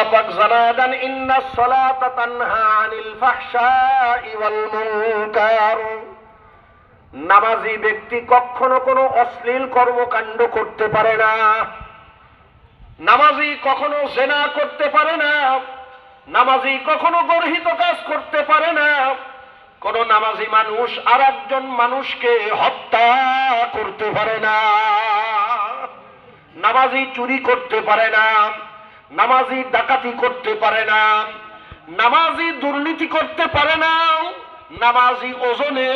আল্লাহ পাক জানায় দেন ইন্নাস সালাতা তানহা আনিল ফাহশাই ওয়াল মুনকার। নামাজি ব্যক্তি কখনো কোনো অশ্লীল কর্মকাণ্ড করতে পারে না। নামাজি কখনো জিনা করতে পারে না। নামাজি কখনো গর্হিত কাজ করতে পারে না। কোন নামাজি মানুষ আর একজন মানুষকে হত্যা করতে পারে না। নামাজি চুরি করতে পারে না। নামাজি ডাকাতি করতে পারে না। নামাজি দুর্নীতি করতে পারে না। নামাজি ওজনে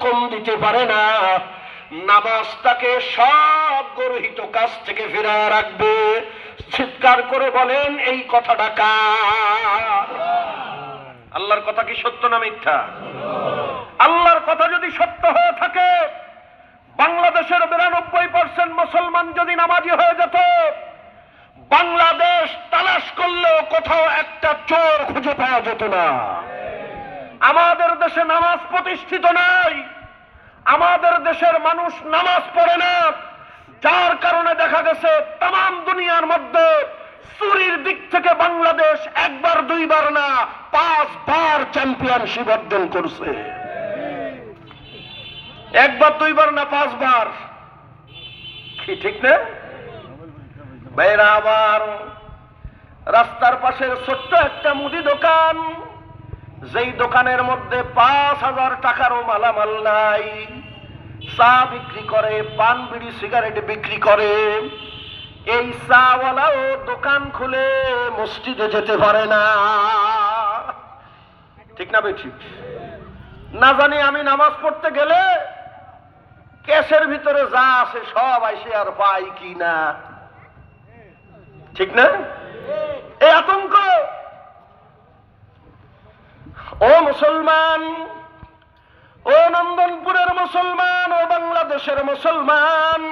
কম দিতে পারে না। নামাজ তাকে সব গর্হিত কাজ থেকে ফিরিয়ে রাখবে। চিৎকার করে বলেন এই কথাটা কার? আল্লাহর কথা কি সত্য না মিথ্যা? আল্লাহর কথা যদি সত্য হয়ে থাকে, বাংলাদেশের 92% মুসলমান যদি নামাজি হয়ে যেত, বাংলাদেশ তালাশ করলেও কোথাও একটা চোর খুঁজে পাওয়া যেত না। আমাদের দেশে নামাজ প্রতিষ্ঠিত নাই। আমাদের দেশের মানুষ নামাজ পড়ে না, যার কারণে দেখা গেছে তাম দুনিয়ার মধ্যে চুরির দিক থেকে বাংলাদেশ একবার দুইবার না 5 বার চ্যাম্পিয়নশিপ অর্জন করছে। একবার দুইবার না 5 বার, কি ঠিক না ভাইরা? আবার রাস্তার পাশের ছোট্ট একটা মুদি দোকান, যেই দোকানের মধ্যে 5,000 টাকারও মালামাল নাই, চা বিক্রি করে, পান বিড়ি সিগারেট বিক্রি করে, এই চাওয়ালাও দোকান খুলে মসজিদে যেতে পারে না। ঠিক না বেঠিক? না জানি আমি নামাজ পড়তে গেলে কেসের ভিতরে যা আছে সব আইসে আর পাই কি না। ঠিক না? এই আতঙ্ক। ও মুসলমান, ও নন্দনপুরের মুসলমান, ও বাংলাদেশের মুসলমান,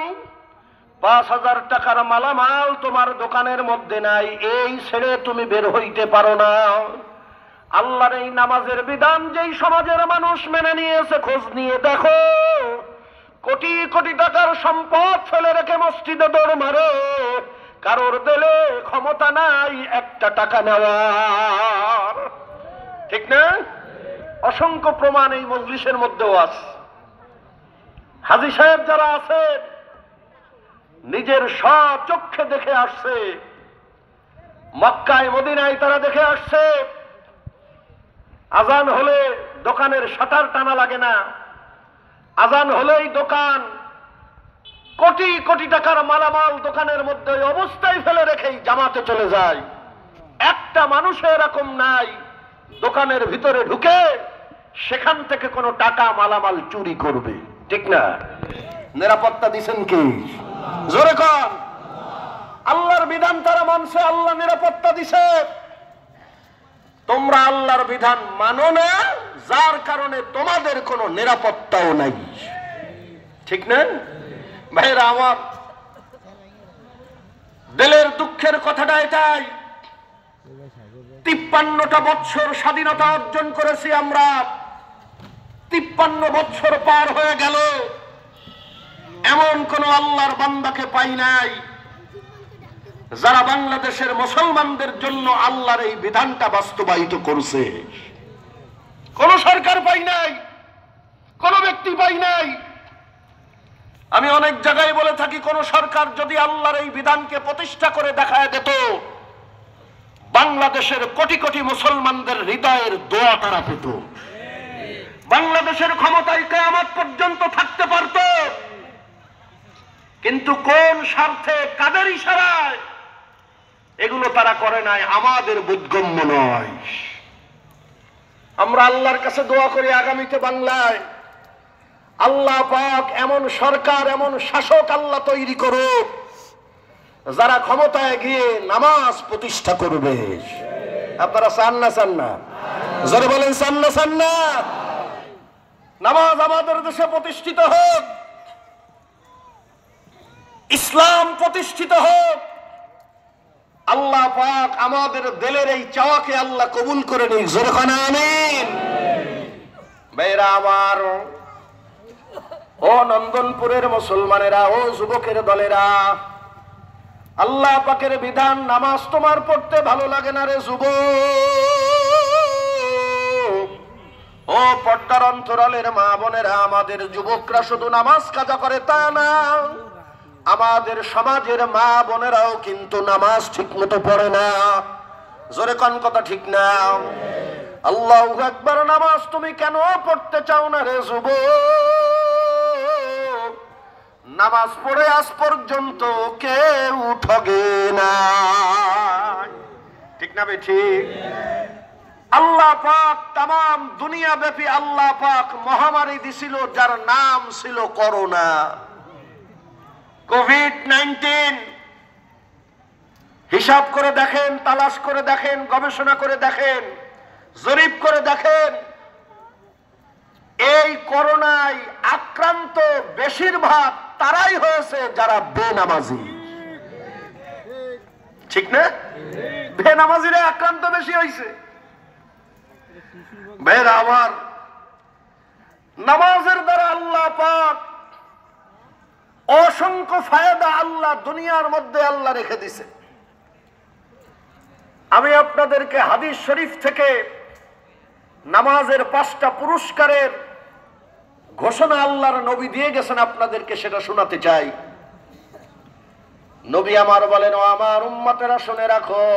5,000 টাকার মালামাল তোমার দোকানের মধ্যে নাই, এই ছেড়ে তুমি বের হইতে পারো না। আল্লাহর এই নামাজের বিধান যেই সমাজের মানুষ মেনে নিয়েছে, খোঁজ নিয়ে দেখো, কোটি কোটি টাকার সম্পদ ফেলে রেখে মসজিদে দৌড় মারে, কারোর দিলে ক্ষমতা নাই একটা টাকা নেওয়ার। ঠিক না? অসংখ্য প্রমাণ এই মজলিসের মধ্যেও আছে। হাজী সাহেব যারা আছে নিজের স্বচক্ষে দেখে আসছে, মক্কায় মদিনায় তারা দেখে আসছে, আজান হলে দোকানের শাটার টানা লাগে না, আজান হলেই দোকান কোটি কোটি টাকার মালামাল দোকানের মধ্যে অবস্থায় ফেলে রেখেই জামাতে চলে যায়। একটা মানুষ এরকম নাই দোকানের ভিতরে ঢুকে সেখান থেকে কোনো টাকা মালামাল চুরি করবে। ঠিক না? নিরাপত্তা দিছেন কি? জোরে কর। আল্লাহর বিধান তারা মানছে, আল্লাহ নিরাপত্তা দিছে। তোমরা আল্লাহর বিধান মানো না, যার কারণে তোমাদের কোনো নিরাপত্তাও নাই। ঠিক না ভাইরা আমার? দিলের দুঃখের কথাটা এটাই, 53টা বছর স্বাধীনতা অর্জন করেছি আমরা, 53 বছর পার হয়ে গেল, এমন কোন আল্লাহর বান্দাকে পাই নাই যারা বাংলাদেশের মুসলমানদের জন্য আল্লাহর এই বিধানটা বাস্তবায়িত করছে। কোন সরকার পাই নাই, কোন ব্যক্তি পাই নাই। আমি অনেক জায়গায় বলে থাকি, কোন সরকার যদি আল্লাহর এই বিধানকে প্রতিষ্ঠা করে দেখায় দিত, বাংলাদেশের কোটি কোটি মুসলমানদের হৃদয়ের দোয়া তারা পেত, বাংলাদেশের ক্ষমতায় কিয়ামত পর্যন্ত থাকতে পারত। কিন্তু কোন স্বার্থে, কাদের ইশারায়, এগুলো তারা করে নাই, আমাদের বোধগম্য নয়। আমরা আল্লাহর কাছে দোয়া করি আগামীতে বাংলায় আল্লাহ পাক এমন সরকার, এমন শাসক আল্লাহ তৈরি করুক যারা ক্ষমতায় গিয়ে নামাজ প্রতিষ্ঠা করবে। আপনারা চান না? চান না? জোরে বলেন চান না? চান না? নামাজ আমাদের দেশে প্রতিষ্ঠিত হোক, ইসলাম প্রতিষ্ঠিত হোক। আল্লাহ পাক আমাদের দিলের এই চাওয়াকে আল্লাহ কবুল করে নিক। জোরে বলেন আমিন। ভাইরা আমার, ও নন্দনপুরের মুসলমানেরা, ও যুবকের দলেরা, আল্লাহ পাকের বিধান নামাজ তোমার পড়তে ভালো লাগে না রে যুবক? ও পর্দার অন্তরালের মা বোনেরা, আমাদের যুবকরা শুধু নামাজ কাজা করে তা না, আমাদের সমাজের মা বোনেরাও কিন্তু নামাজ ঠিক মতো পড়ে না। জোরে কোন কথা ঠিক না? আল্লাহু আকবার। নামাজ তুমি কেন পড়তে চাও না রে যুবক? নামাজ পড়ে আজ পর্যন্ত কেউ ঠগে না, ঠিক না ঠিক? আল্লাহ পাক তাম দুনিয়া ব্যাপী আল্লাহ পাক মহামারী দিছিল যার নাম ছিল করোনা, কোভিড-19। হিসাব করে দেখেন, তালাশ করে দেখেন, গবেষণা করে দেখেন, জরিপ করে দেখেন, এই করোনায় আক্রান্ত বেশিরভাগ তারাই হয়েছে যারা বেনামাজি, ঠিক না? বেনামাজিরা আক্রান্ত বেশি হয়েছে। ভাইরা আমার, নামাজের দ্বারা আল্লাহ পাক অসংখ্য ফায়দা আল্লাহ দুনিয়ার মধ্যে আল্লাহ রেখে দিছে। আমি আপনাদেরকে হাদিস শরীফ থেকে নামাজের 5টা পুরস্কারের ঘোষণা আল্লাহর নবী দিয়ে গেছেন, আপনাদেরকে সেটা শোনাতে চাই। নবী আমার বলেন, ও আমার উম্মতেরা শুনে রাখো,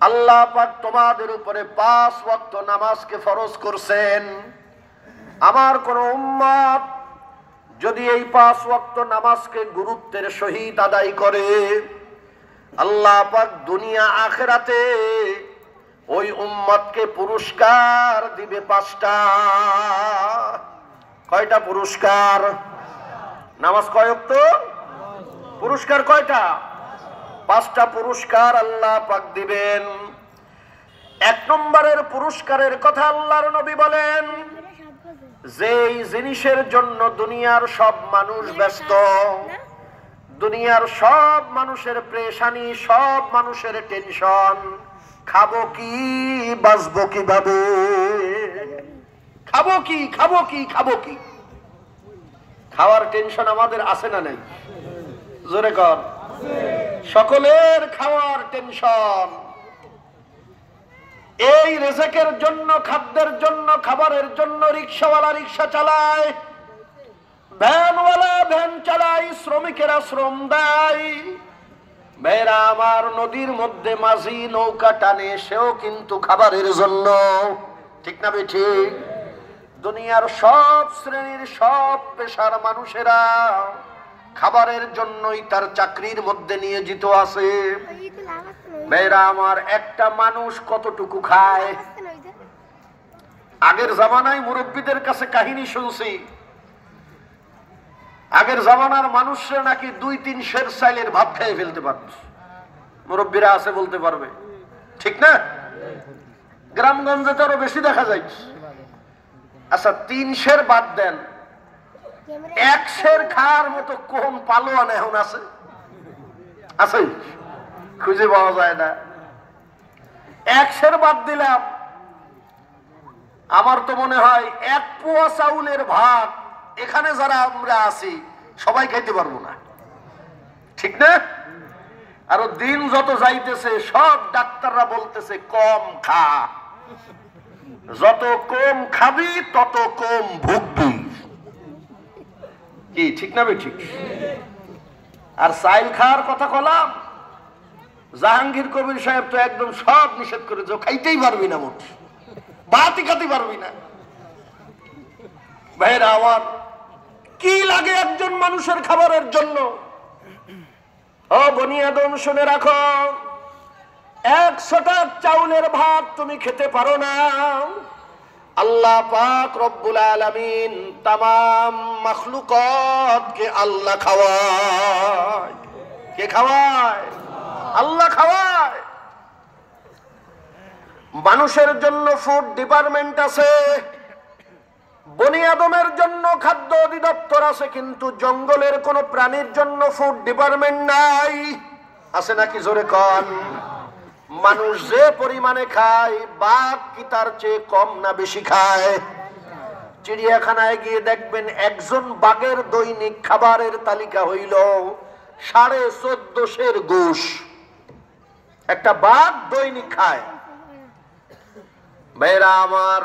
আল্লাহ পাক তোমাদের উপরে 5 ওয়াক্ত নামাজকে ফরজ করছেন। আমার কোন উম্মত যদি এই 5 ওয়াক্ত নামাজকে গুরুত্বের সহিত আদায় করে, আল্লাহ পাক দুনিয়া আখিরাতে ওই উম্মতকে পুরস্কার দিবে 5টা। কয়টা পুরস্কার? নামাজ কয় ওয়াক্ত? পুরস্কার কয়টা? 5টা পুরস্কার আল্লাহ পাক দিবেন। 1 নম্বরের পুরস্কারের কথা আল্লাহর নবী বলেন, যেই জিনিসের জন্য দুনিয়ার সব মানুষ ব্যস্ত, দুনিয়ার সব মানুষের পেরেশানি, সব মানুষের টেনশন, খাবো কি, বাঁচবো কিভাবে, খাবো কি, খাবো কি, খাবো কি, খাওয়ার টেনশন আমাদের আছে না নাই? জোরে কর। সকলের খাওয়ার টেনশন। এই রিজিকের জন্য, খাদ্যের জন্য, খাবারের জন্য রিকশাওয়ালা রিকশা চালায়, ভ্যানওয়ালা ভ্যান চালায়, শ্রমিকেরা শ্রম দেয়। ভাইরা আমার, নদীর মধ্যে মাঝি নৌকা টানে, সেও কিন্তু খাবারের জন্য, ঠিক না ঠিক? দুনিয়ার সব শ্রেণীর, সব পেশার মানুষেরা খাবারের জন্যই তার চাকরির মধ্যে নিয়োজিত আছে। ভাইরা আমার, একটা মানুষ কতটুকু খায়? আগের জামানায় মুরব্বীদের কাছে কাহিনী শুনছি, আগের জামানার মানুষরা নাকি 2-3 সের চাইলের ভাত খেয়ে ফেলতে পারত। মুরব্বীরা আছে বলতে পারবে, ঠিক না? গ্রামগঞ্জে তো আরো বেশি দেখা যায়। আচ্ছা, 3 সের বাদ দেন, 1 সের খাওয়ার মতো কোন পালোয়ান এখন আছে? আছে? খুঁজে পাওয়া যায় না। 1 সের বাদ দিলাম, আমার তো মনে হয় 1 পোয়া চাউলের ভাত এখানে যারা আমরা আছি সবাই খাইতে পারবো না, ঠিক না? আরো দিন যত যাইতেছে সব ডাক্তাররা বলতেছে কম খা, যত কম খাবি তত কম ভুগবি, কি ঠিক না ঠিক? আর চাইল খাওয়ার কথা কলাম, জাহাঙ্গীর কবির সাহেব তো একদম সব নিষেধ করে, যে খাইতেই পারবি না, মোট ভাতই খাতে পারবি না। ভাইরা আমার, কি লাগে একজন মানুষের খাবারের জন্য? ও বনি আদম শুনে রাখো, 100 টা চাউলের ভাত তুমি খেতে পারো না। আল্লাহ পাক রব্বুল আলামিন তামাম মাখলুকাতকে আল্লাহ খাওয়ায়। কে খাওয়ায়? আল্লাহ খাওয়ায়। মানুষের জন্য ফুড ডিপার্টমেন্ট আছে, বনি আদমের জন্য খাদ্য অধিদপ্তর আছে, কিন্তু জঙ্গলের কোন প্রাণীর জন্য ফুড ডিপার্টমেন্ট নাই। আছে নাকি? জোরে কন। মানুষ যে পরিমাণে খায়, বাঘ কি তার চেয়ে কম না বেশি খায়? চিড়িয়াখানায় গিয়ে দেখবেন একজন বাঘের দৈনিক খাবারের তালিকা হইল 1450 গোশ একটা বাঘ দৈনিক খায়। ভাইরা আমার,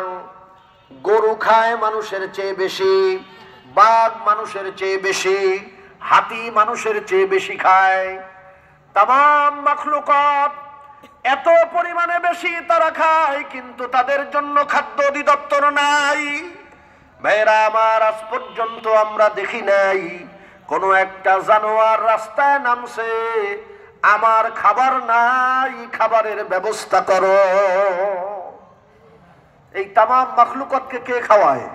গরু খায় মানুষের চেয়ে বেশি, বাঘ মানুষের চেয়ে বেশি, হাতি মানুষের চেয়ে বেশি খায়। তামাম মাখলুকাত এত পরিমাণে বেশি তারা খায়, কিন্তু তাদের জন্য খাদ্য অধিদপ্তর নাই। ভাইরা আমার, আজ পর্যন্ত আমরা দেখি নাই কোনো একটা জানোয়ার রাস্তায় নামছে, আমার খাবার নাই, খাবারের ব্যবস্থা করো। এই তামাম মাখলুকাতকে কে খাওয়ায়?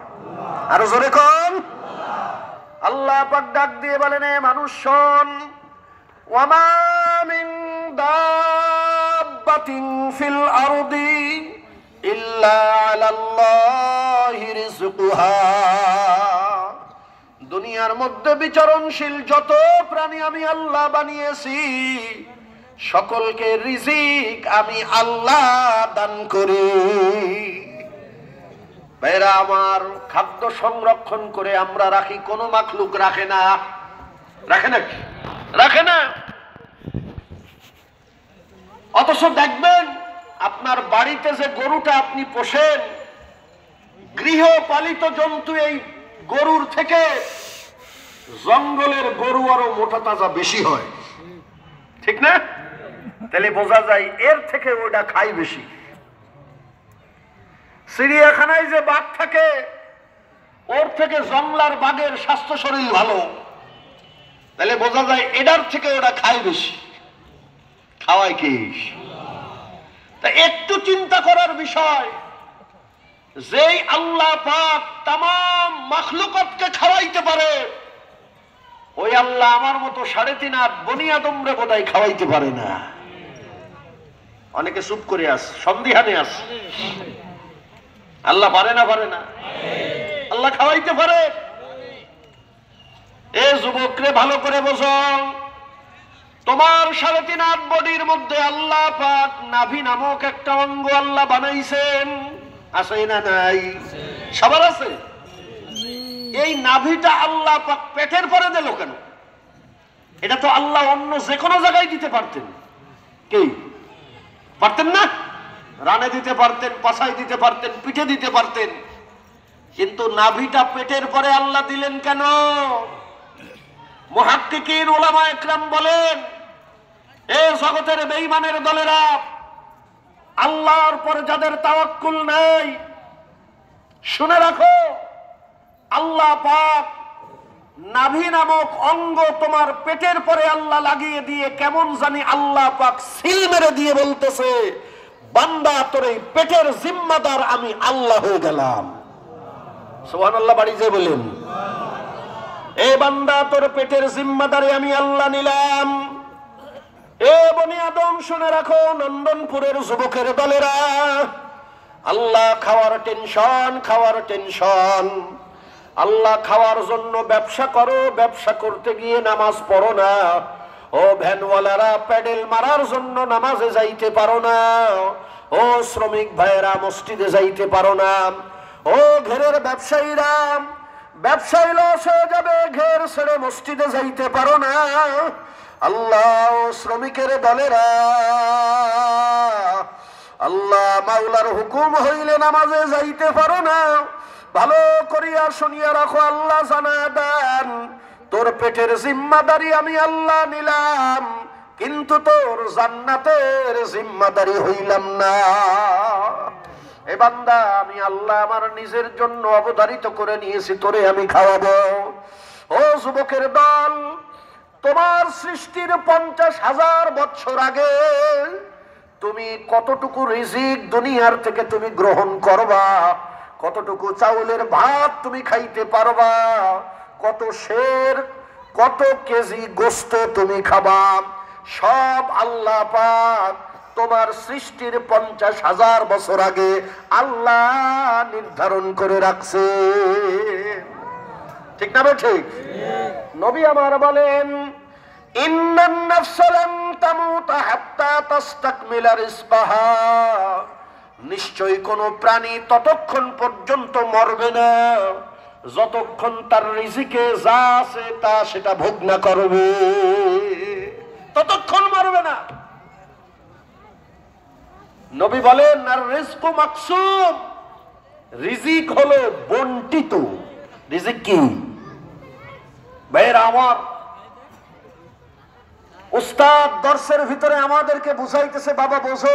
আরো জোরে কোন? আল্লাহ পাক ডাক দিয়ে বলেন, এ মানুষ শোন, ওয়ামা মিন দাব্বাতিন ফিল আরদি ইল্লা আলাল্লাহি রিজকুহা। দুনিয়ার মধ্যে বিচরণশীল যত প্রাণী আমি আল্লাহ বানিয়েছি, সকলকে রিজিক আমি আল্লাহ দান করি। ভাইরা আমার, খাদ্য সংরক্ষণ করে আমরা রাখি, কোন মাখলুক রাখে না। রাখে না? রাখে না। অথচ দেখবেন আপনার বাড়িতে যে গরুটা আপনি পোষেন, গৃহপালিত জন্তু, এই গরুর থেকে জঙ্গলের গরু আরো মোটা তাজা বেশি হয়, ঠিক না? তাহলে বোঝা যায় এর থেকে ওটা খাই বেশি। চিড়িয়াখানায় যে বাঘ থাকে, ওর থেকে জংলার বাঘের স্বাস্থ্য শরীর ভালো, তাহলে বোঝা যায় এটার থেকে ওটা খায় বেশি। খাওয়ায় কি? তা একটু চিন্তা করার বিষয়, যেই আল্লাহ পাক তামাম মাখলুকাতকে খাওয়াইতে পারে, ওই আল্লাহ আমার মতো 3.5 হাত বনি আদমরে বোধহয় খাওয়াইতে পারে না। অনেকে চুপ করে আস, সন্দিহানে আস। আল্লাহ পারে না? পারে না? আল্লাহ খাওয়াইতে পারে। এ যুবকরে ভালো করে বোঝো, তোমার 3.5 হাত বডির মধ্যে আল্লাহ পাক নাভি নামক একটা অঙ্গ আল্লাহ বানাইছেন, আছে না নাই? সবার আছে। এই নাভিটা আল্লাহ পাক পেটের পরে দিল কেন? এটা তো আল্লাহ অন্য যে কোনো জায়গায় দিতে পারতেন। কি পারতেন না? রানে দিতে পারতেন, পাছায় দিতে পারতেন, পিঠে দিতে পারতেন, কিন্তু নাভিটা পেটের পরে আল্লাহ দিলেন কেন? মুহাক্কিকিন উলামা ইকরাম বলেন, এ জগতের বেঈমানের দলেরা, আল্লাহর পরে যাদের তাওয়াক্কুল নাই, শুনে রাখো, আল্লাহ পাক নাভি নামক অঙ্গ তোমার পেটের পরে আল্লাহ লাগিয়ে দিয়ে কেমন জানি আল্লাহ পাক সিল মেরে দিয়ে বলতেছে, বান্দা তোর এই পেটের জিম্মাদার আমি আল্লাহ হয়ে গেলাম। সুবহানাল্লাহ বাড়ি যে বলেন, এ বান্দা তোর পেটের জিম্মাদারি আমি আল্লাহ নিলাম। এ বনি আদম শুনে রাখো, নন্দনপুরের যুবকের দলেরা, আল্লাহ খাওয়ার টেনশন, খাওয়ার টেনশন। আল্লাহ খাওয়ার জন্য ব্যবসা করো, ব্যবসা করতে গিয়ে নামাজ পড়ো না। ও ভ্যানওয়ালারা, প্যাডেল মারার জন্য নামাজে যাইতে পারো না। ও শ্রমিক ভাইয়েরা, মসজিদে যাইতে পারো না। ও ঘেরের ব্যবসায়ীরা, ব্যবসায়ী লস হয়ে যাবে, ঘের ছেড়ে মসজিদে যাইতে পারো না। আল্লাহ শ্রমিকের দলেরা, আল্লাহ মাওলার হুকুম হইলে নামাজে যাইতে পারো না। ভালো করিয়া শুনিয়া রাখো, আল্লাহ জানা দেন, তোর পেটের জিম্মাদারি আমি আল্লাহ নিলাম, কিন্তু তোর জান্নাতের জিম্মাদারি হইলাম না। এ বান্দা, আমি আল্লাহ আমার নিজের জন্য অবধারিত করে নিয়েছি, তোরে আমি খাওয়াবো। ও যুবকের দল, তোমার সৃষ্টির 50,000 বছর আগে তুমি কতটুকু রিজিক দুনিয়ার থেকে তুমি গ্রহণ করবা, কতটুকু চাউলের ভাত তুমি খাইতে পারবা, কত শের, কত কেজি গোস্ত তুমি খাবা, সব আল্লাহ পাক তোমার সৃষ্টির 50,000 বছর আগে আল্লাহ নির্ধারণ করে রাখছে। ঠিক না? ঠিক। নবী আমার বলেন, ইন্নান নাফসা লান তামুতা হাত্তা তাস্তাকমিলা রিজকাহা, নিশ্চয়ই কোন প্রাণী ততক্ষণ পর্যন্ত মরবে না যতক্ষণ তার রিজিকে যা আছে তা সেটা ভোগ না করবে ততক্ষণ মরবে না। নবী বলেন আর রিজকু মাকসুম, রিজিক হলো বন্টিত। রিজিক কি ভাইরা আমার? উস্তাদ দর্শের ভিতরে আমাদেরকে বুঝাইতেছে, বাবা বোঝো